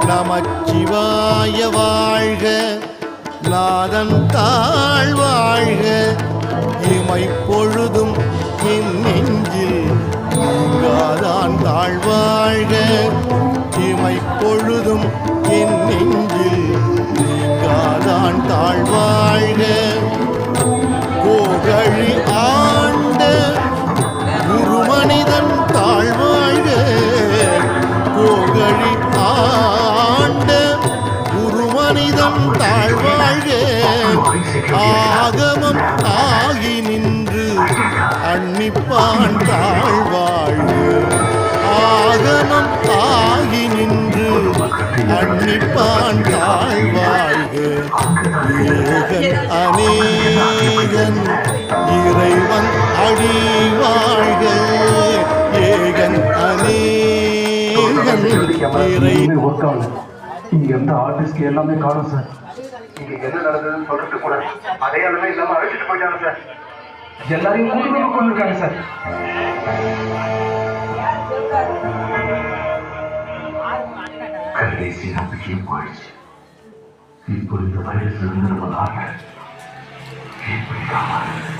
நமச்சிவாய வாழ்க, நாதன் தாழ் வாழ்க, இமைப்பொழுதும் என் நெஞ்சில் நீங்காதான் தாழ்வாழ்க, இமைப்பொழுதும் என் நெஞ்சில் நீங்காதான் தாழ்வாழ்க. கோகழி ஆண்ட குருமனிதன் தாழ்வாழ்க, கோகழி ஆண்ட குருமனிதன் தாழ்வாழ்க, ஆகமம் ஆகி நின்று அன்னிப்பான் தாழ்வாழ்க, ஆகமம் ஆகி நின்று அன்னிப்பான் தாழ்வாழ்க. ஏகன் அநேகன் இறைவன் அடி வாழ்க, ஏகன் அநேகன் இறை. இங்க இருந்த ஆர்டிஸ்ட் எல்லாமே காணும் சார். இங்க என்ன நடந்ததுன்னு சொல்றது கூட அடையாளமே இல்லாம அழைச்சிட்டு போயிட்டாங்க சார். எல்லாரையும் கூட்டு கொண்டிருக்காங்க சார். கடைசி நம்பிக்கையும் போயிடுச்சு. இப்போ இந்த வைரஸ் இருந்து நம்ம நாட்டை எப்படி காப்பாற்ற?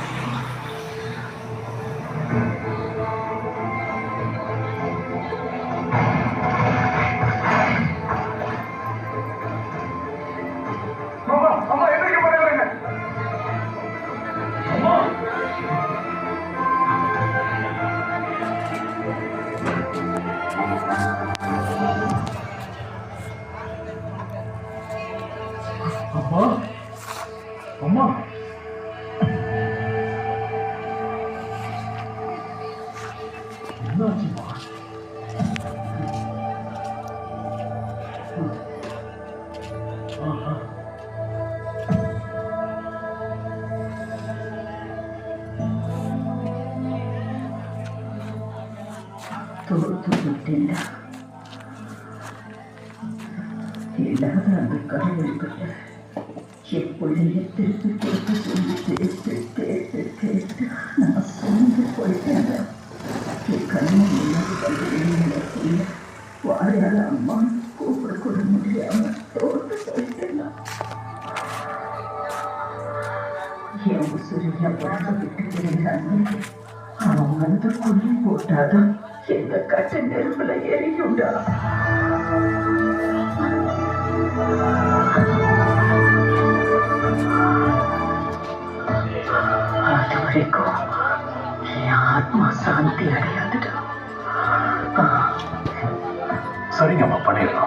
அம்மா அம்மா என்னாச்சுமா? தோற்று விட்டேன். இல்லாத அந்த கடவுள்கிட்ட எப்பொழுது திருப்பி திருப்பி சொல்லி கேட்டு கேட்டு கேட்டு நான் சோர்ந்து போயிட்டேன். என் கண்ணு முன்னாடி வாழையால அம்மா கூப்பிட கூட முடியாம தோற்று போயிட்டேன். என் உசுரியா பழக விட்டுக்கிறேன். அவன் வந்து கொல்லி போட்டாதான் எங்க கட்ட நெருப்புல எரியுண்டா.